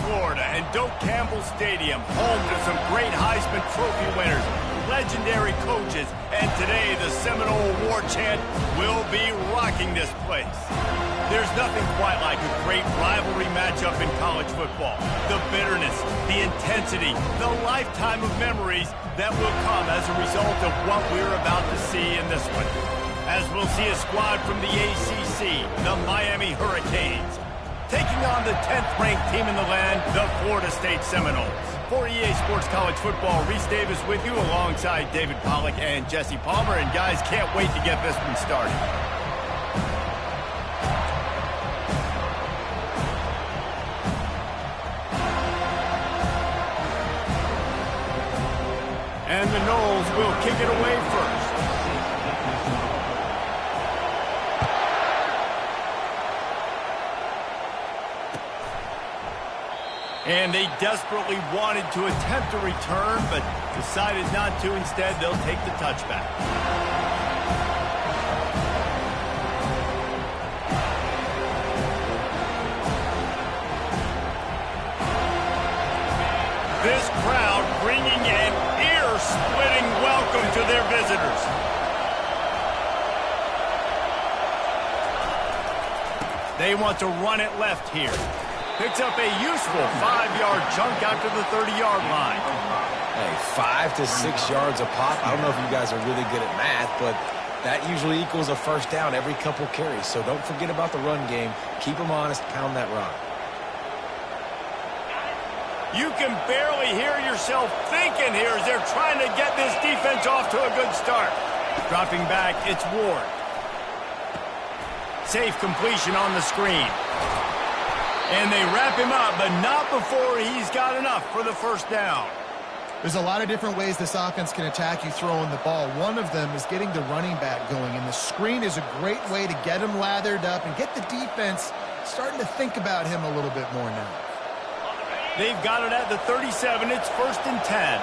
Florida, and Doak Campbell Stadium, home to some great Heisman Trophy winners, legendary coaches, and today the Seminole War Chant will be rocking this place. There's nothing quite like a great rivalry matchup in college football. The bitterness, the intensity, the lifetime of memories that will come as a result of what we're about to see in this one. As we'll see a squad from the ACC, the Miami Hurricanes, taking on the 10th-ranked team in the land, the Florida State Seminoles. For EA Sports College Football, Reese Davis with you alongside David Pollack and Jesse Palmer. And guys, can't wait to get this one started. And the Noles will kick it away first. And they desperately wanted to attempt a return, but decided not to. Instead, they'll take the touchback. This crowd bringing an ear-splitting welcome to their visitors. They want to run it left here. Picks up a useful 5-yard chunk out to the 30-yard line. Hey, 5 to 6 yards a pop. I don't know if you guys are really good at math, but that usually equals a first down every couple carries. So don't forget about the run game. Keep them honest. Pound that rock. You can barely hear yourself thinking here as they're trying to get this defense off to a good start. Dropping back, it's Ward. Safe completion on the screen. And they wrap him up, but not before he's got enough for the first down. There's a lot of different ways this offense can attack you throwing the ball. One of them is getting the running back going, and the screen is a great way to get him lathered up and get the defense starting to think about him a little bit more now. They've got it at the 37. It's 1st and 10.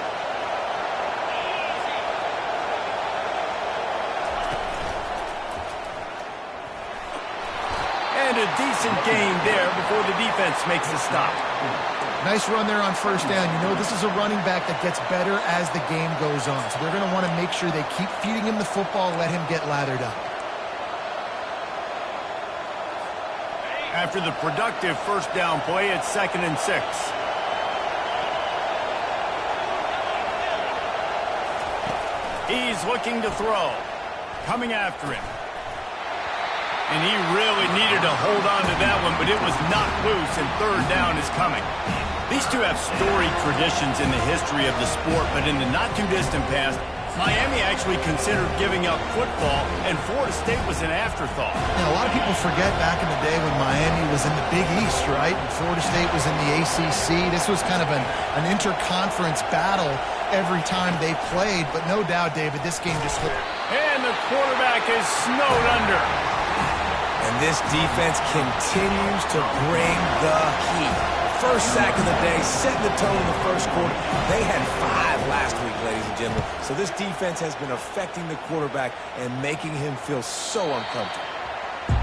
And a decent gain there before the defense makes a stop. Nice run there on first down. You know, this is a running back that gets better as the game goes on. So they're going to want to make sure they keep feeding him the football, let him get lathered up. After the productive first down play, it's 2nd and 6. He's looking to throw. Coming after him. And he really needed to hold on to that one, but it was knocked loose, and 3rd down is coming. These two have storied traditions in the history of the sport, but in the not-too-distant past, Miami actually considered giving up football, and Florida State was an afterthought. Now, a lot of people forget back in the day when Miami was in the Big East, right? And Florida State was in the ACC. This was kind of an interconference battle every time they played, but no doubt, David, this game just hit. And the quarterback is snowed under. And this defense continues to bring the heat. First sack of the day, setting the tone in the first quarter. They had 5 last week, ladies and gentlemen. So this defense has been affecting the quarterback and making him feel so uncomfortable.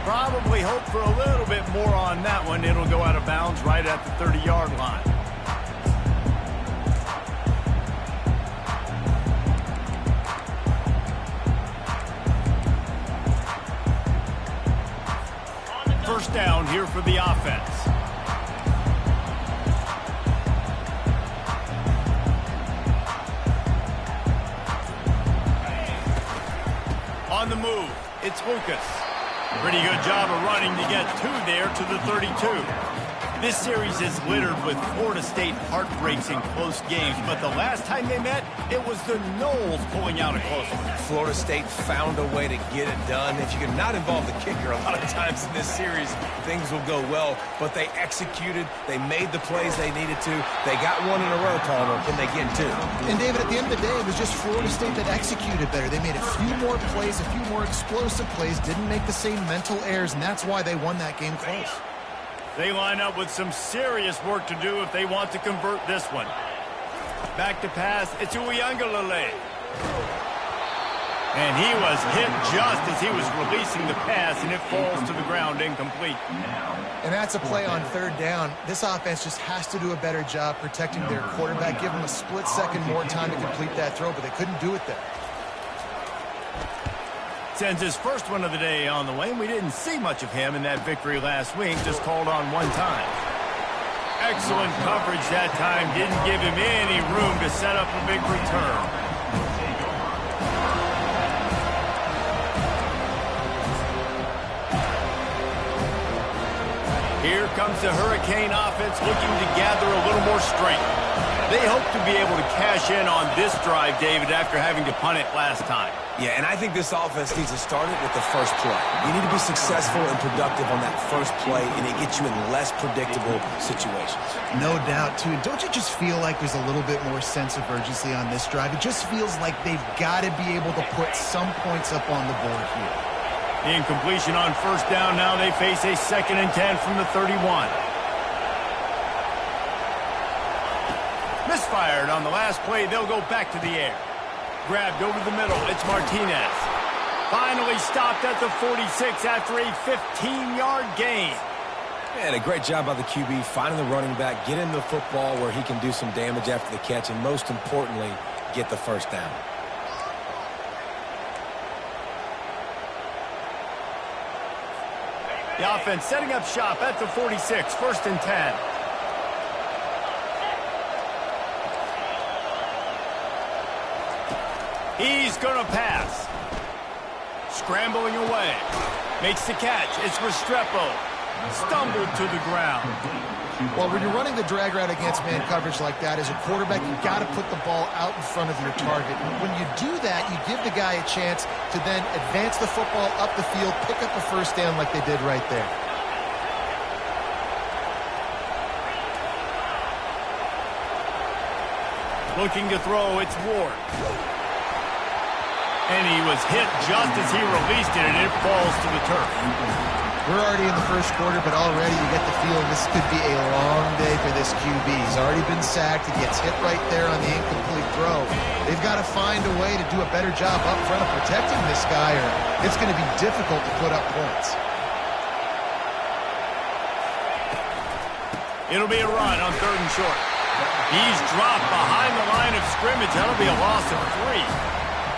Probably hope for a little bit more on that one. It'll go out of bounds right at the 30-yard line. First down here for the offense. On the move, it's Lucas. Pretty good job of running to get 2 there to the 32. This series is littered with Florida State heartbreaks in close games, but the last time they met, it was the Noles pulling out a close one. Florida State found a way to get it done. If you can not involve the kicker a lot of times in this series, things will go well. But they executed. They made the plays they needed to. They got 1 in a row, Palmer. Can they get 2? And, David, at the end of the day, it was just Florida State that executed better. They made a few more plays, a few more explosive plays, didn't make the same mental errors, and that's why they won that game close. They line up with some serious work to do if they want to convert this one. Back to pass, it's Uiagalelei. And he was hit just as he was releasing the pass, and it falls to the ground incomplete. And that's a play on third down. This offense just has to do a better job protecting their quarterback. Give him a split second more time to complete that throw, but they couldn't do it there. Sends his first one of the day on the way, and we didn't see much of him in that victory last week, just called on one time. Excellent coverage that time. Didn't give him any room to set up a big return. Here comes the Hurricane offense looking to gather a little more strength. They hope to be able to cash in on this drive, David, after having to punt it last time. Yeah, and I think this offense needs to start it with the first play. You need to be successful and productive on that first play, and it gets you in less predictable situations. No doubt, too. Don't you just feel like there's a little bit more sense of urgency on this drive? It just feels like they've got to be able to put some points up on the board here. Incompletion on first down. Now they face a 2nd and 10 from the 31. Misfired on the last play. They'll go back to the air. Grabbed over the middle. It's Martinez. Finally stopped at the 46 after a 15-yard gain. And a great job by the QB finding the running back, get him the football where he can do some damage after the catch, and most importantly, get the first down. The offense setting up shop at the 46, 1st and 10. He's going to pass. Scrambling away. Makes the catch. It's Restrepo. Stumbled to the ground. Well, when you're running the drag route against man coverage like that, as a quarterback, you've got to put the ball out in front of your target. When you do that, you give the guy a chance to then advance the football up the field, pick up a first down like they did right there. Looking to throw, it's Ward. And he was hit just as he released it, and it falls to the turf. We're already in the first quarter, but already you get the feeling this could be a long day for this QB. He's already been sacked. He gets hit right there on the incomplete throw. They've got to find a way to do a better job up front of protecting this guy, or it's going to be difficult to put up points. It'll be a run on 3rd and short. He's dropped behind the line of scrimmage. That'll be a loss of 3.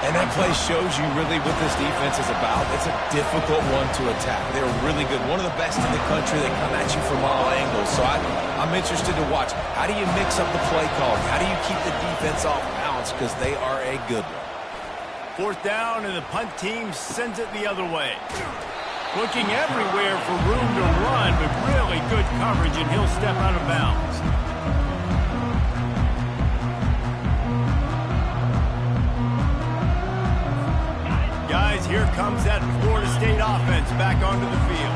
And that play shows you really what this defense is about. It's a difficult one to attack. They're really good. One of the best in the country. They come at you from all angles. So I'm interested to watch. How do you mix up the play calling? How do you keep the defense off balance? Because they are a good one. 4th down, and the punt team sends it the other way. Looking everywhere for room to run, but really good coverage, and he'll step out of bounds. Guys, here comes that Florida State offense back onto the field.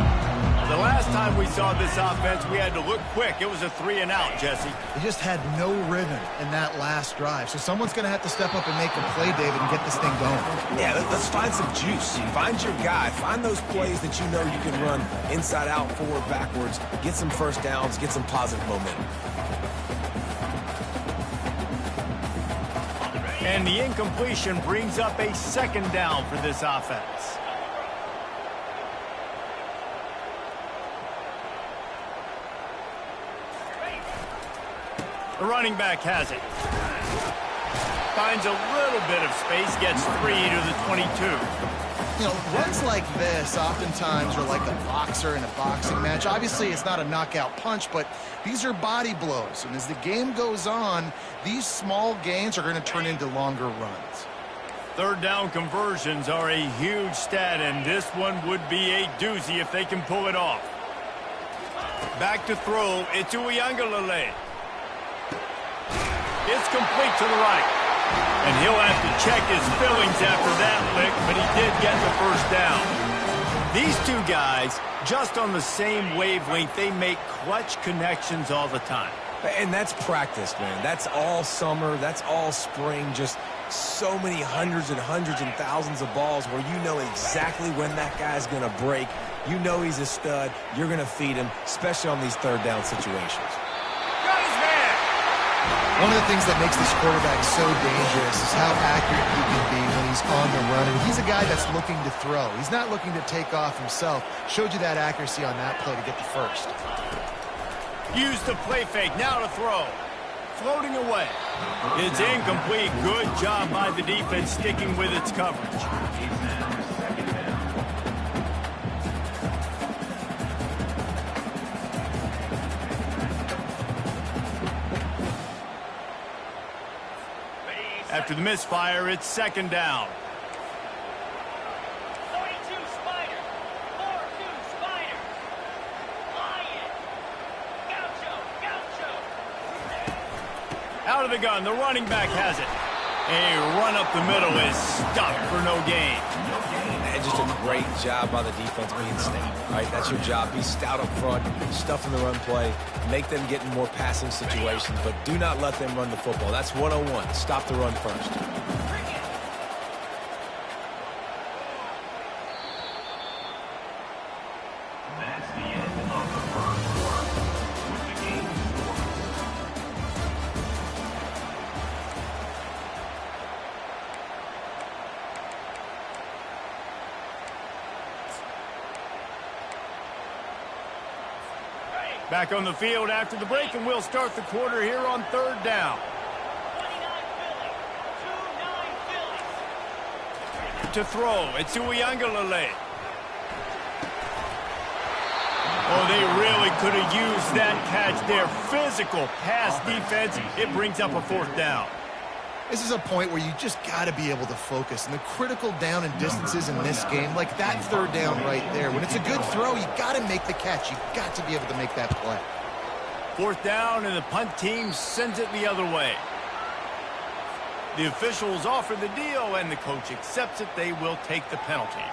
The last time we saw this offense, we had to look quick. It was a 3-and-out, Jesse. They just had no rhythm in that last drive. So someone's going to have to step up and make a play, David, and get this thing going. Yeah, let's find some juice. Find your guy. Find those plays that you know you can run inside out, forward, backwards. Get some first downs. Get some positive momentum. And the incompletion brings up a 2nd down for this offense. The running back has it. Finds a little bit of space, gets 3 to the 22. You know, runs like this oftentimes are like a boxer in a boxing match. Obviously, it's not a knockout punch, but these are body blows. And as the game goes on, these small gains are going to turn into longer runs. 3rd down conversions are a huge stat, and this one would be a doozy if they can pull it off. Back to throw. It's Uiagalelei. It's complete to the right. And he'll have to check his fillings after that lick, but he did get the first down. These two guys, just on the same wavelength, they make clutch connections all the time. And that's practice, man. That's all summer. That's all spring. Just so many hundreds and thousands of balls where you know exactly when that guy's going to break. You know he's a stud. You're going to feed him, especially on these 3rd down situations. One of the things that makes this quarterback so dangerous is how accurate he can be when he's on the run, and he's a guy that's looking to throw. He's not looking to take off himself. Showed you that accuracy on that play to get the first. Use the play fake, now to throw. Floating away. It's incomplete. Good job by the defense sticking with its coverage. After the misfire, it's second down. 42 Spider. 4-2 Spider. Lion. Gaucho. Out of the gun, the running back has it. A run up the middle is stopped for no gain. And just a great job by the defense being stout, right? That's your job. Be stout up front, stuff in the run play, make them get in more passing situations, but do not let them run the football. That's 101. Stop the run first. That's the end of the first quarter. With the game Back on the field after the break, and we'll start the quarter here on third down. 29 Philly. 2-9 Philly. To throw, it's Uiagalelei. Oh, they really could have used that catch there. Physical pass defense. It brings up a fourth down. This is a point where you just got to be able to focus. And the critical down and distances in this game, like that third down right there, when it's a good throw, you got to make the catch. You got to be able to make that play. Fourth down, and the punt team sends it the other way. The officials offer the deal, and the coach accepts it. They will take the penalty.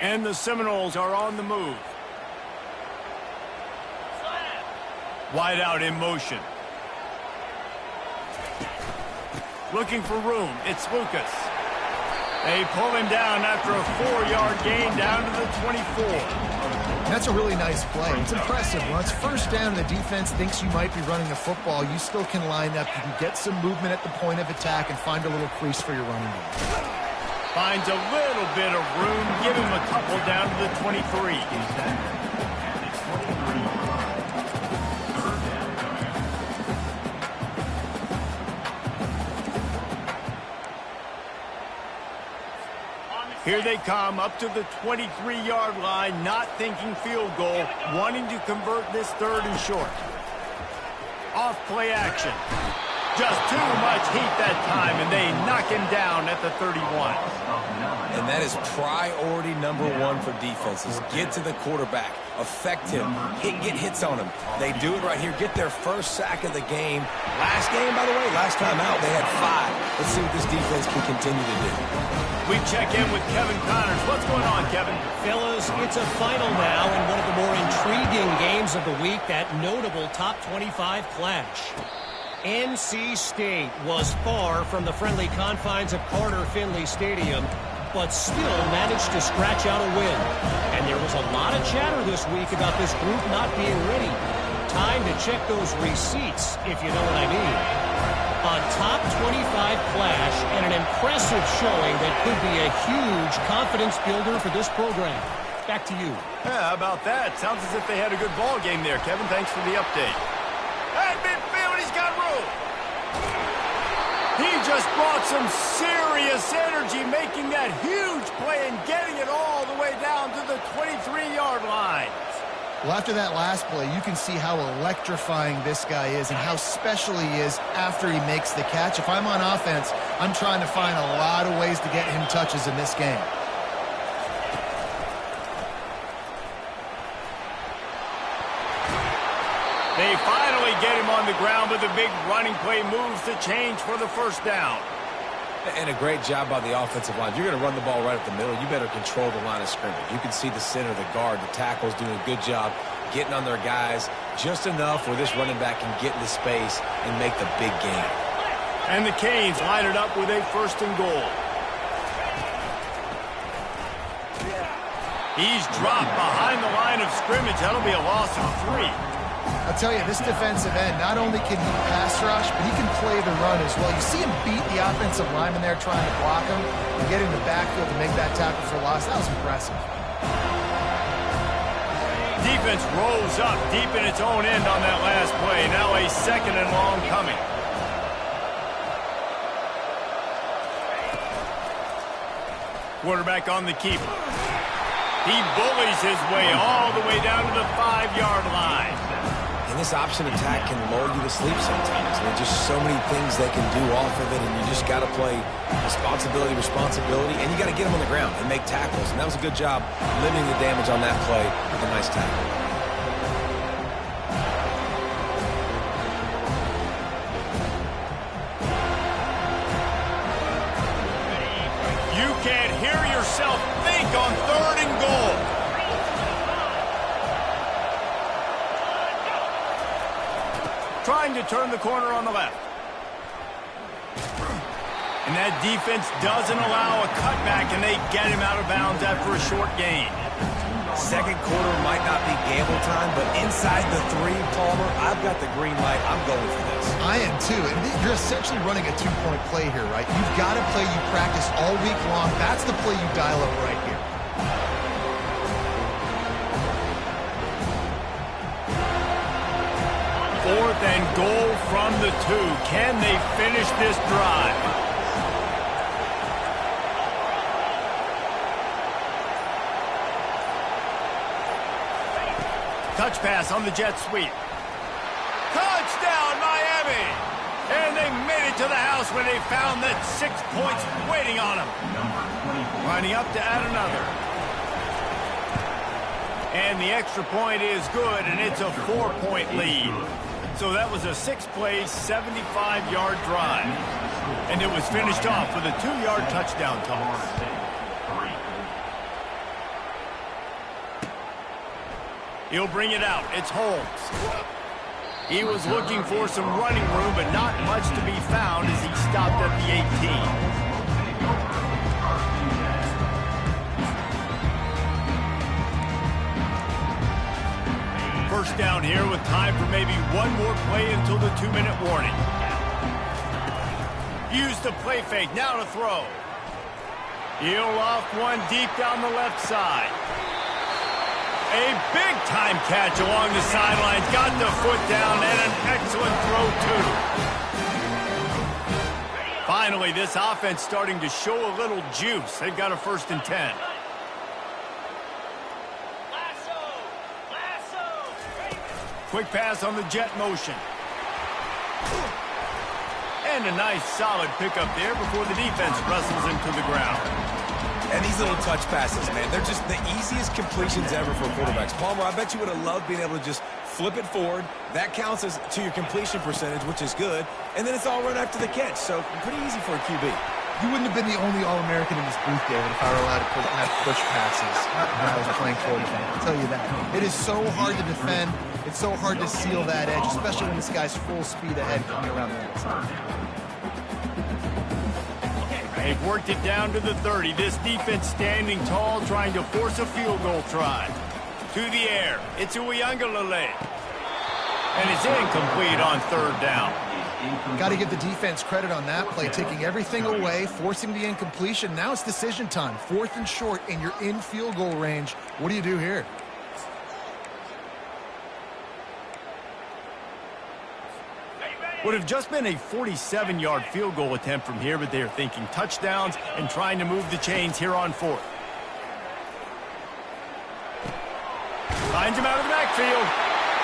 And the Seminoles are on the move. Wide out in motion. Looking for room. It's Lucas. They pull him down after a 4-yard gain down to the 24. That's a really nice play. It's impressive. When it's first down and the defense thinks you might be running the football, you still can line up. You can get some movement at the point of attack and find a little crease for your running back. Finds a little bit of room. Give him a couple down to the 23. Here they come up to the 23-yard line, not thinking field goal, wanting to convert this third and short. Off play action. Just too much heat that time, and they knock him down at the 31. And that is priority number one for defenses. Get to the quarterback. Affect him. Get hits on him. They do it right here. Get their first sack of the game. Last game, by the way, last time out, they had 5. Let's see what this defense can continue to do. We check in with Kevin Connors. What's going on, Kevin? Fellas, it's a final now in one of the more intriguing games of the week, that notable top 25 clash. NC State was far from the friendly confines of Carter Finley Stadium, but still managed to scratch out a win. And there was a lot of chatter this week about this group not being ready. Time to check those receipts, if you know what I mean. A top 25 clash and an impressive showing that could be a huge confidence builder for this program. Back to you. Yeah, how about that? Sounds as if they had a good ball game there, Kevin. Thanks for the update. Hey, midfield, he's got room. He just brought some serious energy, making that huge play and getting it all the way down to the 23-yard line. Well, after that last play, you can see how electrifying this guy is and how special he is after he makes the catch. If I'm on offense, I'm trying to find a lot of ways to get him touches in this game. They finally get him on the ground, but the big running play moves the change for the first down. And a great job by the offensive line. If you're going to run the ball right at the middle, you better control the line of scrimmage. You can see the center, the guard, the tackles doing a good job getting on their guys just enough where this running back can get into space and make the big game. And the Canes line it up with a first and goal. He's dropped behind the line of scrimmage. That'll be a loss of 3. I'll tell you, this defensive end, not only can he pass rush, but he can play the run as well. You see him beat the offensive lineman there trying to block him and get in the backfield to make that tackle for loss. That was impressive. Defense rolls up deep in its own end on that last play. Now a 2nd and long coming. Quarterback on the keeper. He bullies his way all the way down to the 5-yard line. And this option attack can lull you to sleep sometimes. There's just so many things they can do off of it, and you just got to play responsibility, and you got to get them on the ground and make tackles. And that was a good job limiting the damage on that play with a nice tackle. You can't hear yourself think on 3rd and goal. Trying to turn the corner on the left. And that defense doesn't allow a cutback, and they get him out of bounds after a short gain. Second quarter might not be gamble time, but inside the 3, Palmer, I've got the green light. I'm going for this. I am too. And you're essentially running a 2-point play here, right? You've got a play you practice all week long. That's the play you dial up right here. 4th and goal from the 2. Can they finish this drive? Touch pass on the jet sweep. Touchdown, Miami! And they made it to the house when they found that 6 points waiting on them. Lining up to add another. And the extra point is good, and it's a 4-point lead. So that was a 6-play, 75-yard drive. And it was finished off with a 2-yard touchdown toss. He'll bring it out. It's Holmes. He was looking for some running room, but not much to be found as he stopped at the 18. First down here with time for maybe one more play until the 2-minute warning. Use the play fake, now to throw. He'll loft one deep down the left side. A big-time catch along the sidelines. Got the foot down and an excellent throw, too. Finally, this offense starting to show a little juice. They've got a 1st and 10. Quick pass on the jet motion. And a nice solid pickup there before the defense wrestles him to the ground. And these little touch passes, man, they're just the easiest completions ever for quarterbacks. Palmer, I bet you would have loved being able to just flip it forward. That counts as to your completion percentage, which is good. And then it's all run after the catch, so pretty easy for a QB. You wouldn't have been the only All-American in this booth, David, if I were allowed to have push passes when I was playing quarterback. I'll tell you that. It is so hard to defend. It's so hard to seal that edge, especially when this guy's full speed ahead coming around the outside. They've worked it down to the 30. This defense standing tall, trying to force a field goal try. To the air. It's Uiagalelei. And it's incomplete on 3rd down. Got to give the defense credit on that play, taking everything away, forcing the incompletion. Now it's decision time. 4th and short, and you're in field goal range. What do you do here? Would have just been a 47-yard field goal attempt from here, but they are thinking touchdowns and trying to move the chains here on 4th. Finds him out of the backfield,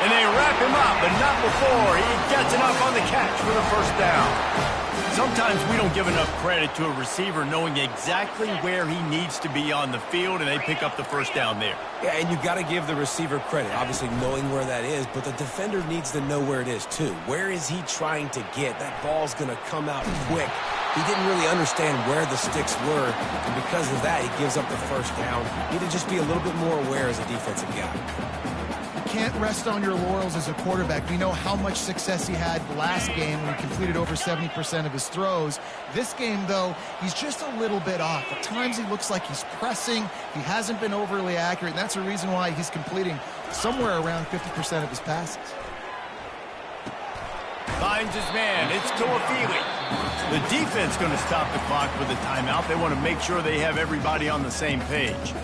and they wrap him up, but not before he gets enough on the catch for the 1st down. Sometimes we don't give enough credit to a receiver knowing exactly where he needs to be on the field, and they pick up the 1st down there. Yeah, and you got to give the receiver credit, obviously knowing where that is, but the defender needs to know where it is too. Where is he trying to get? That ball's going to come out quick. He didn't really understand where the sticks were, and because of that, he gives up the 1st down. Need to just be a little bit more aware as a defensive guy. can't rest on your laurels as a quarterback. We know how much success he had last game when he completed over 70% of his throws. This game, though, he's just a little bit off. At times he looks like he's pressing. He hasn't been overly accurate, and that's the reason why he's completing somewhere around 50% of his passes. Finds his man. It's Toafili. The defense going to stop the clock with a timeout. They want to make sure they have everybody on the same page.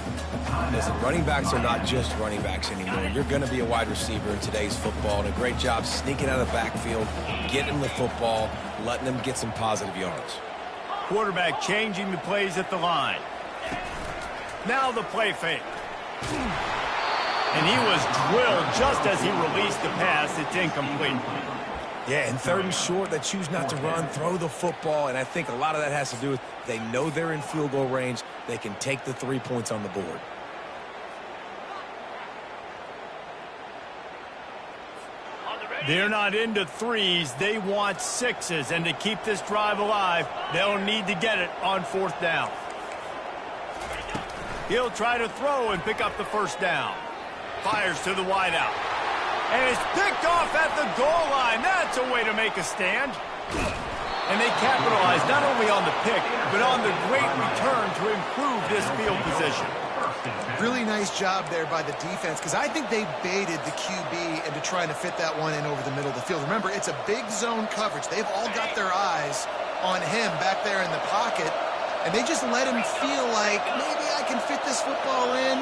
Listen, running backs are not just running backs anymore. You're going to be a wide receiver in today's football, and a great job sneaking out of the backfield, getting them the football, letting them get some positive yards. Quarterback changing the plays at the line. Now the play fake. And he was drilled just as he released the pass. It's incomplete. Yeah, and 3rd and short, they choose not to run, throw the football, and I think a lot of that has to do with they know they're in field goal range. They can take the 3 points on the board. They're not into threes. They want sixes, and to keep this drive alive, they'll need to get it on 4th down. He'll try to throw and pick up the 1st down. Fires to the wideout. And it's picked off at the goal line. That's a way to make a stand. And they capitalize not only on the pick, but on the great return to improve this field position. Really nice job there by the defense, because I think they baited the QB into trying to fit that one in over the middle of the field. Remember, it's a big zone coverage. They've all got their eyes on him back there in the pocket, and they just let him feel like, maybe I can fit this football in.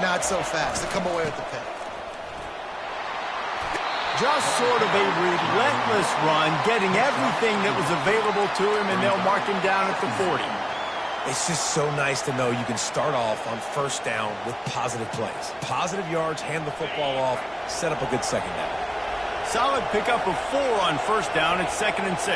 Not so fast. They come away with the pick. Just sort of a relentless run, getting everything that was available to him, and they'll mark him down at the 40. It's just so nice to know you can start off on 1st down with positive plays. Positive yards, hand the football off, set up a good 2nd down. Solid pickup of 4 on 1st down. It's 2nd and 6.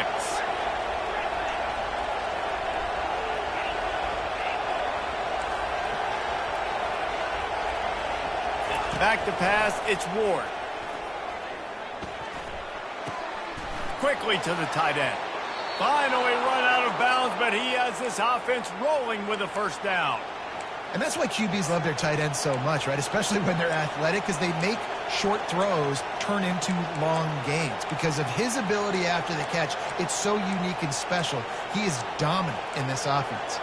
Back to pass, it's Ward. Quickly to the tight end. Finally run out of bounds, but he has this offense rolling with a 1st down. And that's why QBs love their tight ends so much, right? Especially when they're athletic, because they make short throws turn into long gains. Because of his ability after the catch, it's so unique and special. He is dominant in this offense.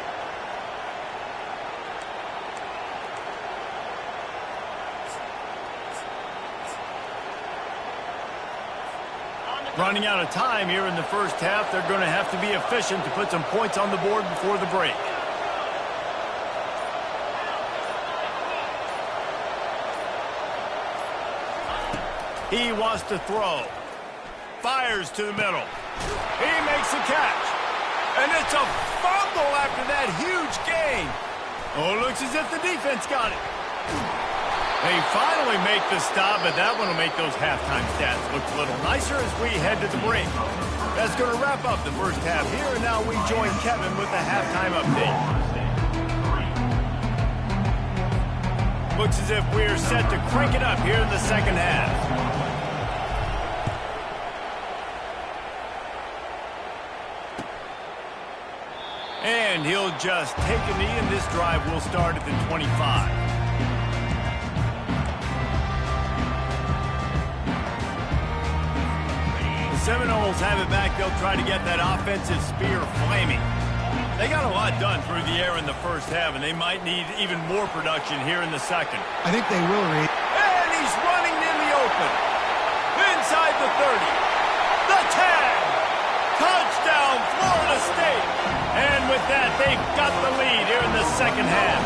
Running out of time here in the 1st half. They're going to have to be efficient to put some points on the board before the break. He wants to throw. Fires to the middle. He makes the catch. And it's a fumble after that huge gain. Oh, it looks as if the defense got it. They finally make the stop, but that one will make those halftime stats look a little nicer as we head to the break. That's going to wrap up the 1st half here, and now we join Kevin with the halftime update. Looks as if we're set to crank it up here in the 2nd half. And he'll just take a knee, and this drive will start at the 25. Seminoles have it back. They'll try to get that offensive spear flaming. They got a lot done through the air in the 1st half, and they might need even more production here in the 2nd. I think they will, Reed. And he's running in the open. Inside the 30. The 10. Touchdown, Florida State. And with that, they've got the lead here in the 2nd half.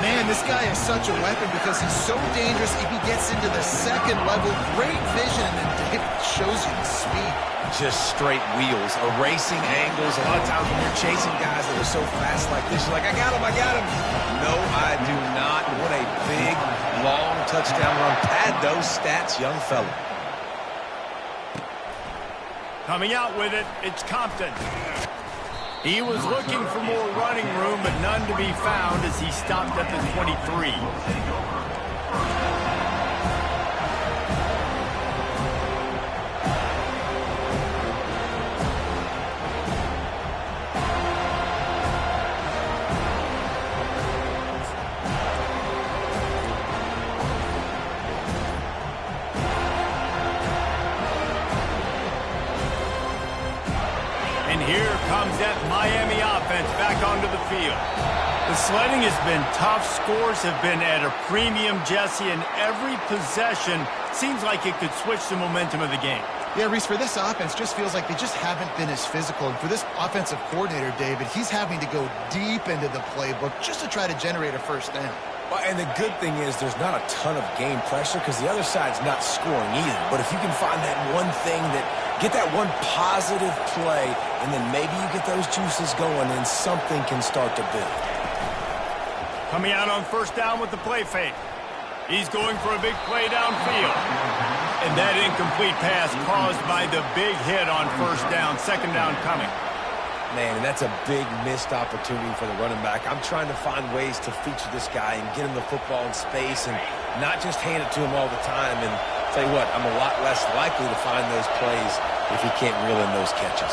Man, this guy is such a weapon because he's so dangerous. If he gets into the 2nd level, great vision, and it shows you the speed. Just straight wheels, erasing angles. A lot of times when you're chasing guys that are so fast like this, you're like, I got him. No, I do not. What a big, long touchdown run. Pad those stats, young fella. Coming out with it, it's Compton. He was looking for more running room, but none to be found as he stopped at the 23. sledding has been tough. Scores have been at a premium, Jesse, and every possession seems like it could switch the momentum of the game. Yeah, Reese, for this offense, just feels like they just haven't been as physical. And for this offensive coordinator, David, he's having to go deep into the playbook just to try to generate a first down. Well, and the good thing is there's not a ton of game pressure because the other side's not scoring either. But if you can find that one thing get that one positive play, and then maybe you get those juices going and something can start to build. Coming out on first down with the play fake. He's going for a big play downfield. And that incomplete pass caused by the big hit on first down. Second down coming. Man, and that's a big missed opportunity for the running back. I'm trying to find ways to feature this guy and get him the football in space and not just hand it to him all the time. And tell you what, I'm a lot less likely to find those plays if he can't reel in those catches.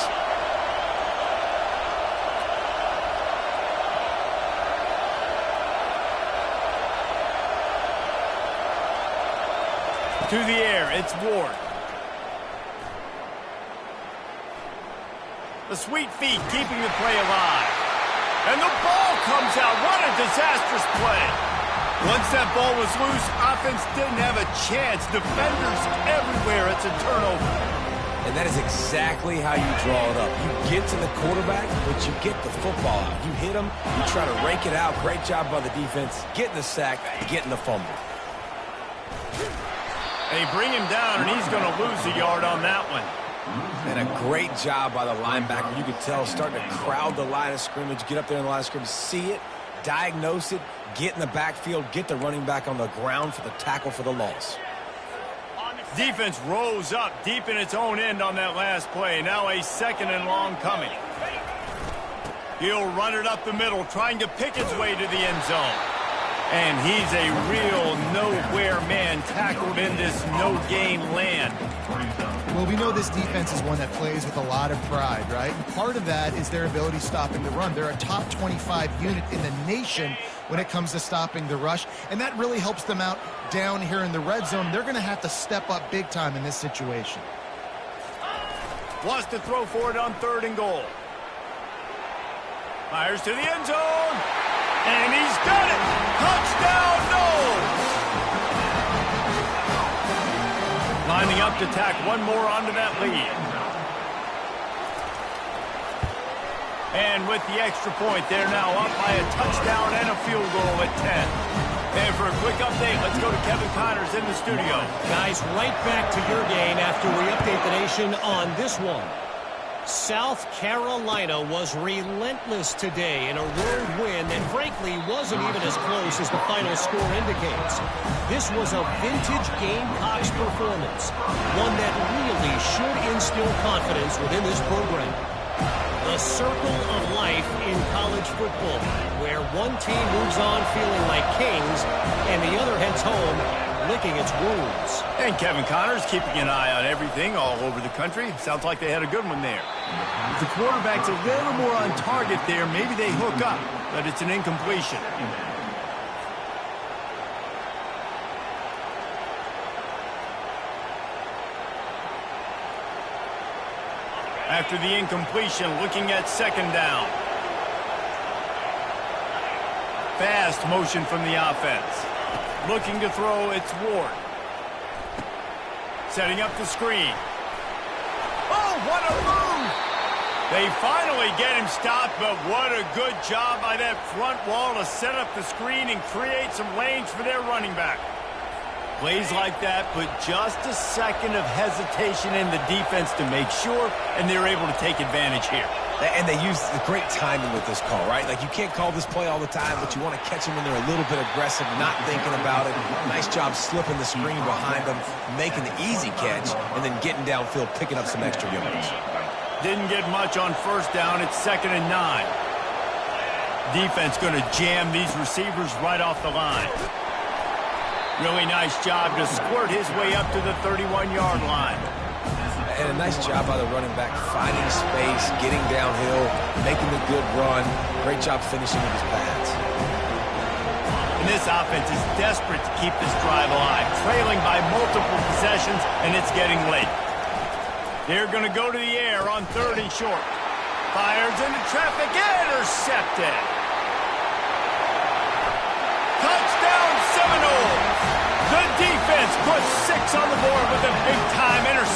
To the air, it's Ward. The sweet feet keeping the play alive. And the ball comes out. What a disastrous play. Once that ball was loose, offense didn't have a chance. Defenders everywhere. It's a turnover. And that is exactly how you draw it up. You get to the quarterback, but you get the football out. You hit him, you try to rake it out. Great job by the defense. Getting the sack, getting the fumble. They bring him down, and he's going to lose a yard on that one. And a great job by the linebacker. You could tell starting to crowd the line of scrimmage, get up there in the line of scrimmage, see it, diagnose it, get in the backfield, get the running back on the ground for the tackle for the loss. Defense rose up deep in its own end on that last play. Now a second and long coming. He'll run it up the middle, trying to pick his way to the end zone. And he's a real nowhere man tackled in this no-gain land. Well, we know this defense is one that plays with a lot of pride, right? And part of that is their ability stopping the run. They're a top 25 unit in the nation when it comes to stopping the rush, and that really helps them out down here in the red zone. They're going to have to step up big time in this situation. Wants to throw for it on third and goal. Fires to the end zone. And he's got it! Touchdown, no! Lining up to tack one more onto that lead. And with the extra point, they're now up by a touchdown and a field goal at 10. And for a quick update, let's go to Kevin Connors in the studio. Guys, right back to your game after we update the nation on this one. South Carolina was relentless today in a road win that frankly wasn't even as close as the final score indicates. This was a vintage Gamecocks performance, one that really should instill confidence within this program. The circle of life in college football, where one team moves on feeling like kings and the other heads home licking its wounds. And Kevin Connors keeping an eye on everything all over the country. Sounds like they had a good one there. If the quarterback's a little more on target there, maybe they hook up, but it's an incompletion. After the incompletion, looking at second down. Fast motion from the offense. Looking to throw, it's Ward. Setting up the screen. Oh, what a move! They finally get him stopped, but what a good job by that front wall to set up the screen and create some lanes for their running back. Plays like that put just a second of hesitation in the defense to make sure, and they're able to take advantage here. And they use the great timing with this call, right? Like, you can't call this play all the time, but you want to catch them when they're a little bit aggressive, not thinking about it. Nice job slipping the screen behind them, making the easy catch, and then getting downfield, picking up some extra yards. Didn't get much on first down. It's 2nd and 9. Defense going to jam these receivers right off the line. Really nice job to squirt his way up to the 31-yard line. And a nice job by the running back, finding space, getting downhill, making the good run. Great job finishing with his pads. And this offense is desperate to keep this drive alive, trailing by multiple possessions, and it's getting late. They're going to go to the air on 3rd and short. Fires into traffic, intercepted.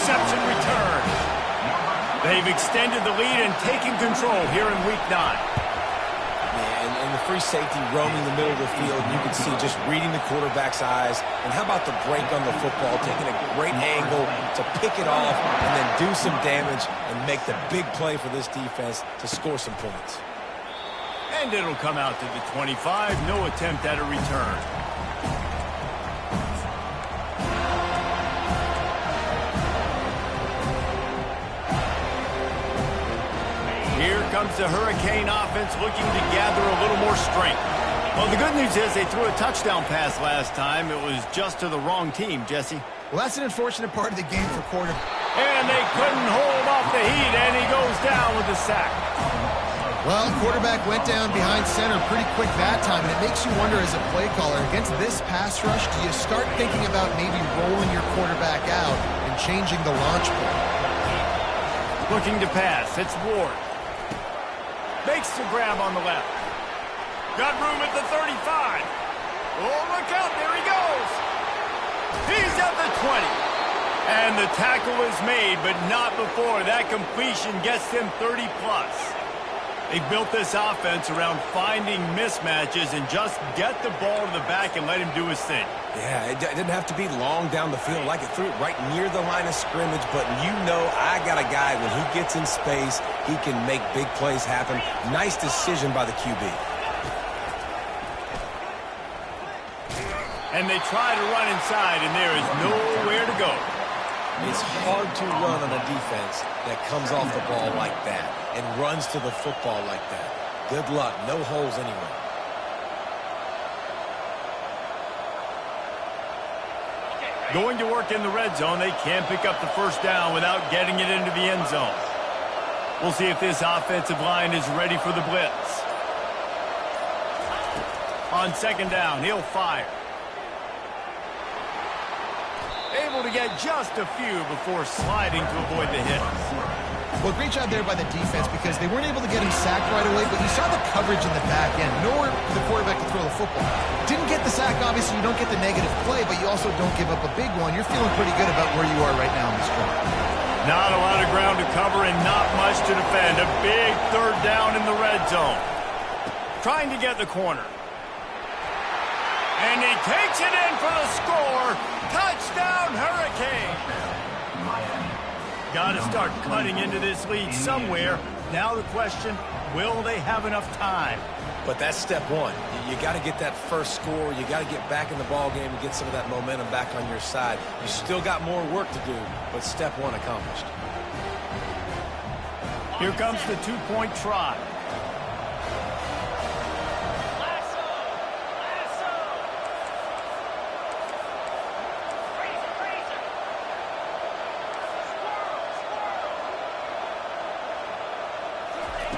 interception return. They've extended the lead and taken control here in Week 9. And the free safety roaming the middle of the field, you can see just reading the quarterback's eyes. And how about the break on the football, taking a great angle to pick it off and then do some damage and make the big play for this defense to score some points. And it'll come out to the 25. No attempt at a return. Here comes the Hurricane offense looking to gather a little more strength. Well, the good news is they threw a touchdown pass last time. It was just to the wrong team, Jesse. Well, that's an unfortunate part of the game for quarterback. And they couldn't hold off the heat, and he goes down with the sack. Well, quarterback went down behind center pretty quick that time, and it makes you wonder as a play caller, against this pass rush, do you start thinking about maybe rolling your quarterback out and changing the launch point? Looking to pass. It's Ward. Makes the grab on the left. Got room at the 35. Oh, look out. There he goes. He's at the 20. And the tackle is made, but not before that completion gets them 30-plus. They built this offense around finding mismatches and just get the ball to the back and let him do his thing. Yeah, it didn't have to be long down the field. Like it threw it right near the line of scrimmage, but you know I got a guy, when he gets in space, he can make big plays happen. Nice decision by the QB. And they try to run inside, and there is nowhere to go. It's hard to run on a defense that comes off the ball like that and runs to the football like that. Good luck. No holes anywhere. Going to work in the red zone. They can't pick up the first down without getting it into the end zone. We'll see if this offensive line is ready for the blitz. On second down, he'll fire. Able to get just a few before sliding to avoid the hit. Well, great job there by the defense because they weren't able to get him sacked right away, but you saw the coverage in the back end. Nowhere for the quarterback to throw the football. Didn't get the sack, obviously. You don't get the negative play, but you also don't give up a big one. You're feeling pretty good about where you are right now in this drive. Not a lot of ground to cover and not much to defend. A big third down in the red zone. Trying to get the corner. And he takes it in for the score. Touchdown, Hurricane. Got to start cutting into this lead somewhere. Now the question, will they have enough time? But that's step one. You got to get that first score. You got to get back in the ball game and get some of that momentum back on your side. You still got more work to do, but step one accomplished. Here comes the two-point try.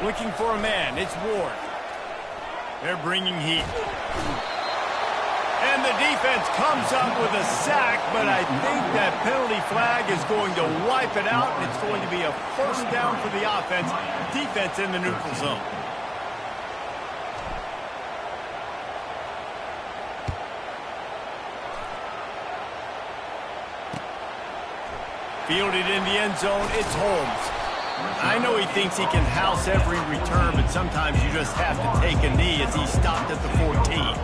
Looking for a man. It's Ward. They're bringing heat. And the defense comes up with a sack, but I think that penalty flag is going to wipe it out, and it's going to be a first down for the offense. Defense in the neutral zone. Fielded in the end zone. It's Holmes. I know he thinks he can house every return, but sometimes you just have to take a knee as he stopped at the 14.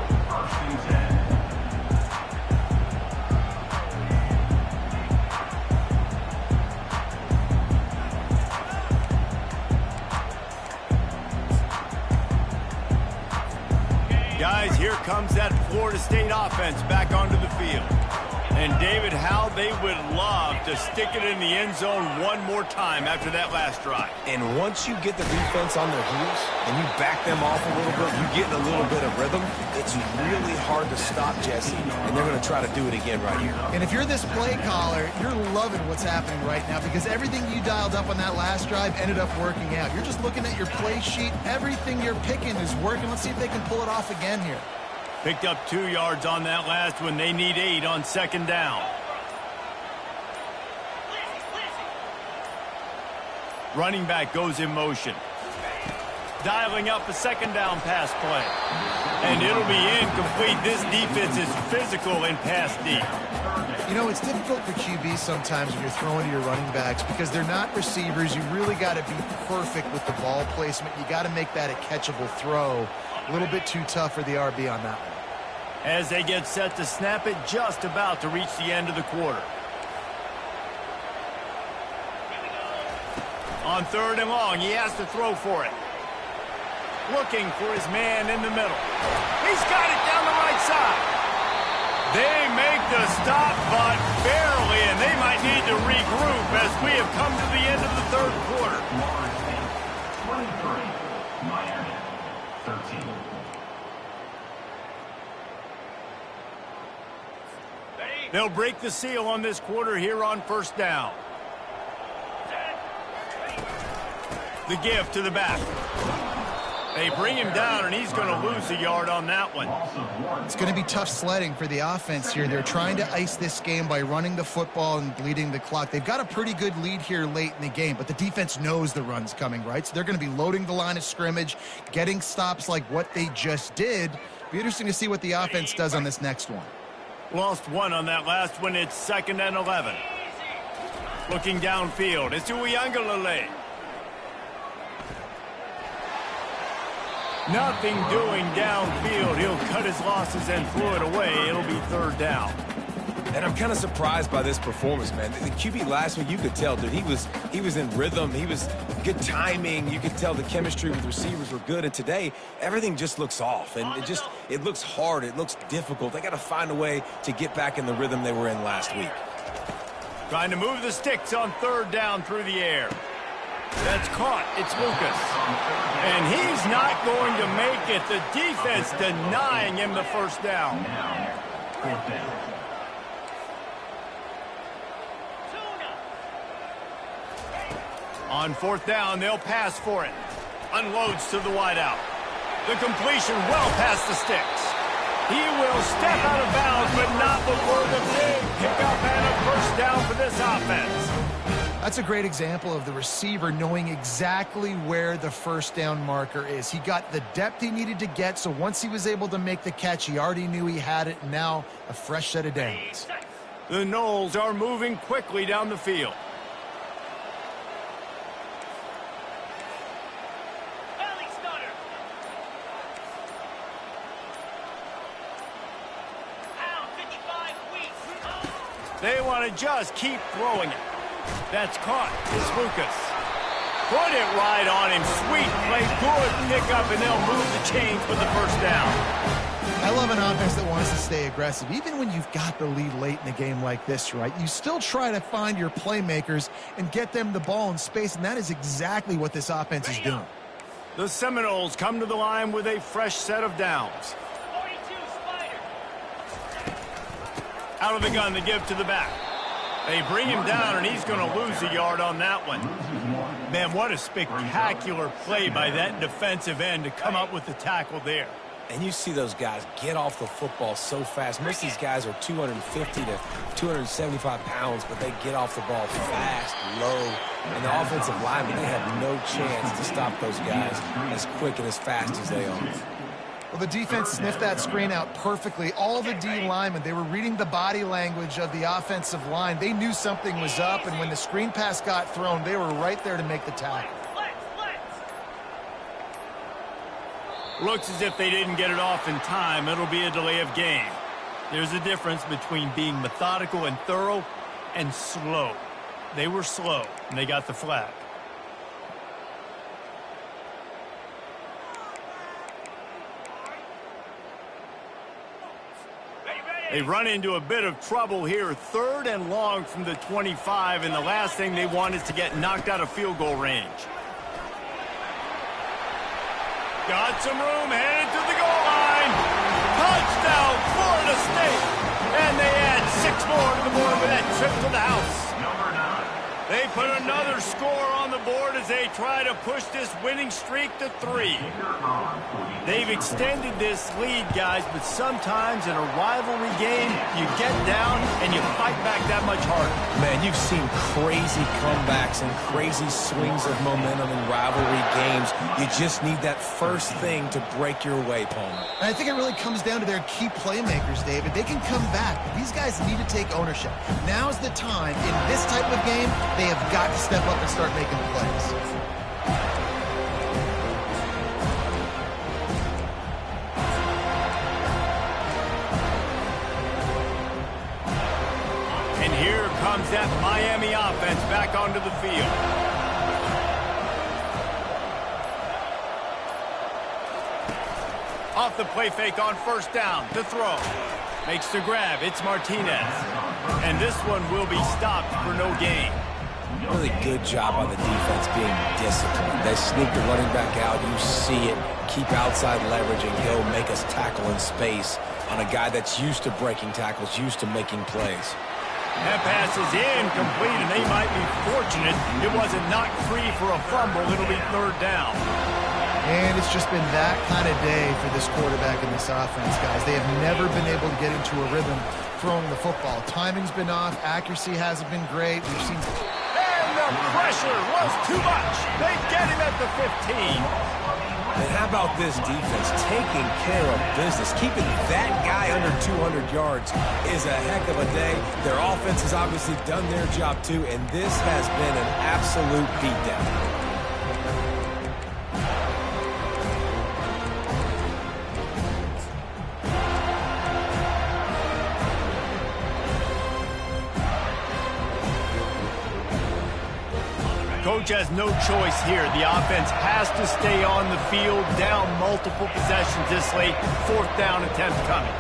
Guys, here comes that Florida State offense back onto the field. And David, how they would love to stick it in the end zone one more time after that last drive. And once you get the defense on their heels and you back them off a little bit, you get a little bit of rhythm, it's really hard to stop, Jesse, and they're going to try to do it again right here. And if you're this play caller, you're loving what's happening right now because everything you dialed up on that last drive ended up working out. You're just looking at your play sheet. Everything you're picking is working. Let's see if they can pull it off again here. Picked up 2 yards on that last one. They need 8 on second down. Running back goes in motion. dialing up a second down pass play. And it'll be incomplete. This defense is physical in pass deep. You know, it's difficult for QBs sometimes when you're throwing to your running backs because they're not receivers. You really got to be perfect with the ball placement. You got to make that a catchable throw. A little bit too tough for the RB on that one. As they get set to snap it, just about to reach the end of the quarter. On 3rd and long, he has to throw for it. Looking for his man in the middle. He's got it down the right side. They make the stop, but barely, and they might need to regroup as we have come to the end of the 3rd quarter. 23, Miami, 13. They'll break the seal on this quarter here on 1st down. The give to the back. They bring him down, and he's going to lose a yard on that one. It's going to be tough sledding for the offense here. They're trying to ice this game by running the football and bleeding the clock. They've got a pretty good lead here late in the game, but the defense knows the run's coming, right? So they're going to be loading the line of scrimmage, getting stops like what they just did. Be interesting to see what the offense does on this next one. Lost one on that last one. It's 2nd and 11. Looking downfield. It's Uiagalelei. Nothing doing downfield. He'll cut his losses and throw it away. It'll be 3rd down. And I'm kind of surprised by this performance, man. The QB last week, you could tell, dude, he was in rhythm. He was good timing. You could tell the chemistry with receivers were good. And today, everything just looks off. And it looks hard. It looks difficult. They got to find a way to get back in the rhythm they were in last week. Trying to move the sticks on 3rd down through the air. That's caught. It's Lucas. And he's not going to make it. The defense denying him the 1st down. Now, 4th down. On 4th down, they'll pass for it. Unloads to the wideout. The completion well past the sticks. He will step out of bounds, but not before the big pickup and a 1st down for this offense. That's a great example of the receiver knowing exactly where the 1st down marker is. He got the depth he needed to get, so once he was able to make the catch, he already knew he had it, and now a fresh set of downs. The Knowles are moving quickly down the field. They want to just keep throwing it. That's caught. It's Lucas. Put it right on him. Sweet play. Good pickup, and they'll move the chains with the 1st down. I love an offense that wants to stay aggressive. Even when you've got the lead late in a game like this, right, you still try to find your playmakers and get them the ball in space, and that is exactly what this offense is doing. The Seminoles come to the line with a fresh set of downs. Out of the gun, the give to the back. They bring him down, and he's going to lose a yard on that one. Man, what a spectacular play by that defensive end to come up with the tackle there. And you see those guys get off the football so fast. Most of these guys are 250 to 275 pounds, but they get off the ball fast, low. And the offensive linemen, they have no chance to stop those guys as quick and as fast as they are. Well, the defense sniffed that screen out perfectly. All the D linemen, they were reading the body language of the offensive line. They knew something was up, and when the screen pass got thrown, they were right there to make the tackle. Looks as if they didn't get it off in time. It'll be a delay of game. There's a difference between being methodical and thorough and slow. They were slow, and they got the flag. They run into a bit of trouble here. 3rd and long from the 25, and the last thing they want is to get knocked out of field goal range. Got some room, headed to the goal line. Touchdown, Florida State. And they add 6 more to the board with that trip to the house. Number 9. They put another score on the board as they try to push this winning streak to 3. They've extended this lead, guys, but sometimes in a rivalry game, you get down and you fight back that much harder. Man, you've seen crazy comebacks and crazy swings of momentum in rivalry games. You just need that first thing to break your way, Palmer. And I think it really comes down to their key playmakers, David. They can come back, but these guys need to take ownership. Now's the time. In this type of game, they have got to step up and start making plays. And here comes that Miami offense back onto the field. Off the play fake on first down to throw. Makes the grab. It's Martinez. And this one will be stopped for no gain. Really good job on the defense being disciplined. They sneak the running back out. You see it. Keep outside leverage and go make us tackle in space on a guy that's used to breaking tackles, used to making plays. That pass is incomplete, and they might be fortunate it wasn't knocked free for a fumble. It'll be third down. And it's just been that kind of day for this quarterback and this offense, guys. They have never been able to get into a rhythm throwing the football. Timing's been off. Accuracy hasn't been great. We've seen... And the pressure was too much. They get him at the 15. And how about this defense taking care of business? Keeping that guy under 200 yards is a heck of a day. Their offense has obviously done their job too, and this has been an absolute beatdown. Coach has no choice here. The offense has to stay on the field, down multiple possessions this late. Fourth down attempt coming.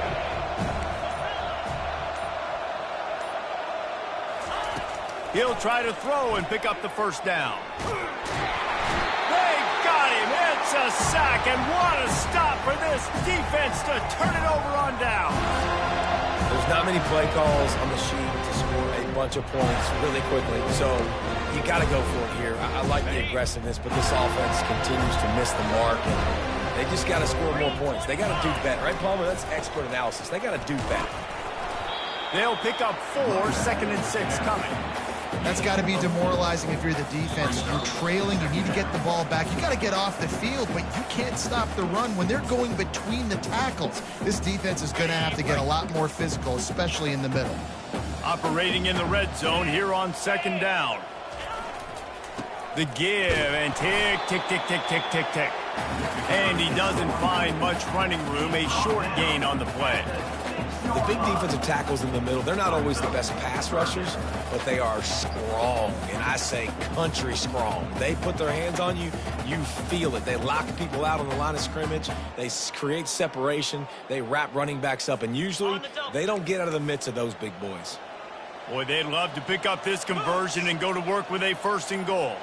He'll try to throw and pick up the first down. They got him. It's a sack, and what a stop for this defense to turn it over on down. There's not many play calls on the sheet to score a bunch of points really quickly, so you got to go for it here. I like the aggressiveness, but this offense continues to miss the mark, and they just got to score more points. They got to do better, right, Palmer? That's expert analysis. They got to do better. They'll pick up 4, second and 6 coming. That's got to be demoralizing if you're the defense. You're trailing. You need to get the ball back. You got to get off the field, but you can't stop the run when they're going between the tackles. This defense is going to have to get a lot more physical, especially in the middle. Operating in the red zone here on second down. The give, and tick, tick, tick, tick, tick, tick, tick. And he doesn't find much running room, a short gain on the play. The big defensive tackles in the middle, they're not always the best pass rushers, but they are strong, and I say country strong. They put their hands on you, you feel it. They lock people out on the line of scrimmage. They create separation. They wrap running backs up, and usually they don't get out of the midst of those big boys. Boy, they'd love to pick up this conversion and go to work with a first and goal.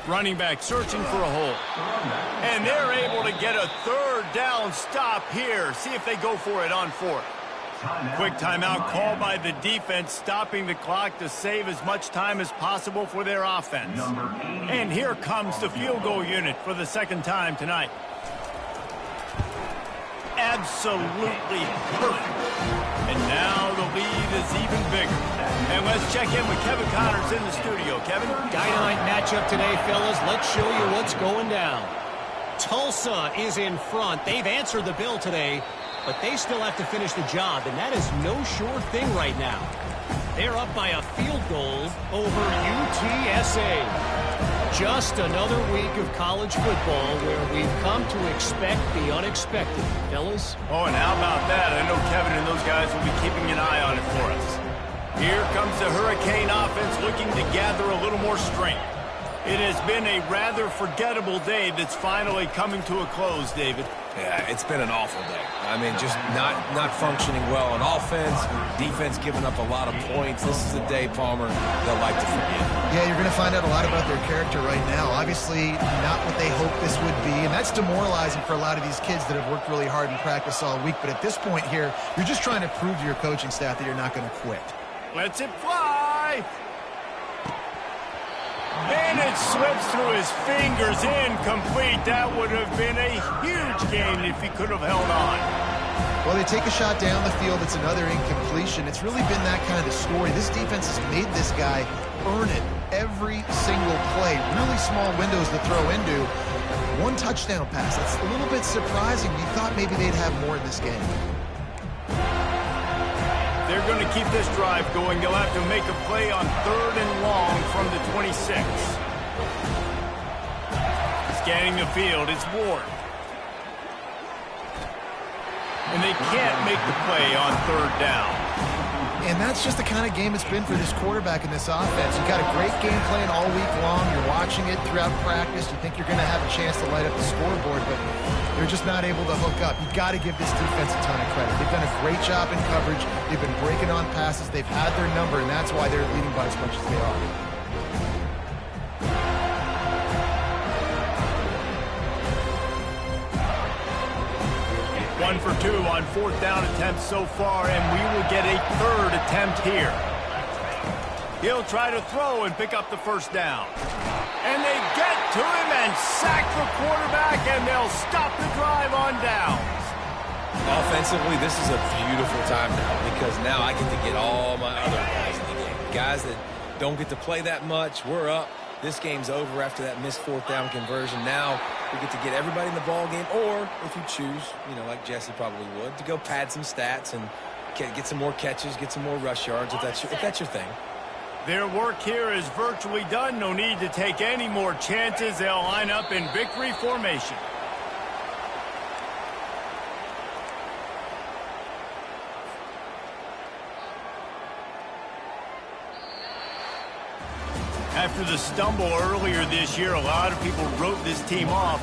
Running back searching for a hole. And they're able to get a third down stop here. See if they go for it on fourth. Quick timeout called by the defense, stopping the clock to save as much time as possible for their offense. And here comes the field goal unit for the second time tonight. Absolutely perfect. And now the lead is even bigger. And let's check in with Kevin Connors in the studio. Kevin? Dynamite matchup today, fellas. Let's show you what's going down. Tulsa is in front. They've answered the bell today, but they still have to finish the job, and that is no sure thing right now. They're up by a field goal over UTSA. Just another week of college football where we've come to expect the unexpected, fellas. Oh, and how about that? I know Kevin and those guys will be keeping an eye on it for us. Here comes the Hurricane offense looking to gather a little more strength. It has been a rather forgettable day that's finally coming to a close, David. Yeah, it's been an awful day. I mean, just not functioning well on offense, defense giving up a lot of points. This is a day, Palmer, they'll like to forget. Yeah, you're going to find out a lot about their character right now. Obviously, not what they hoped this would be, and that's demoralizing for a lot of these kids that have worked really hard in practice all week. But at this point here, you're just trying to prove to your coaching staff that you're not going to quit. Let's it fly! And it slips through his fingers, incomplete. That would have been a huge gain if he could have held on. Well, they take a shot down the field. It's another incompletion. It's really been that kind of story. This defense has made this guy earn it every single play. Really small windows to throw into. One touchdown pass. That's a little bit surprising. You thought maybe they'd have more in this game. They're going to keep this drive going. They'll have to make a play on 3rd and long from the 26. Scanning the field, it's Ward. And they can't make the play on 3rd down. And that's just the kind of game it's been for this quarterback in this offense. You've got a great game plan all week long. You're watching it throughout practice. You think you're going to have a chance to light up the scoreboard, but they're just not able to hook up. You've got to give this defense a ton of credit. They've done a great job in coverage. They've been breaking on passes. They've had their number, and that's why they're leading by as much as they are. One for 2 on 4th down attempts so far, and we will get a 3rd attempt here. He'll try to throw and pick up the 1st down. And they get to him and sack the quarterback, and they'll stop the drive on downs. Offensively, this is a beautiful time now because now I get to get all my other guys in the game. Guys that don't get to play that much, we're up. This game's over after that missed 4th down conversion. Now we get to get everybody in the ball game, or if you choose, like Jesse probably would, to go pad some stats and get some more catches, get some more rush yards if that's your thing. Their work here is virtually done. No need to take any more chances. They'll line up in victory formation. After the stumble earlier this year, a lot of people wrote this team off.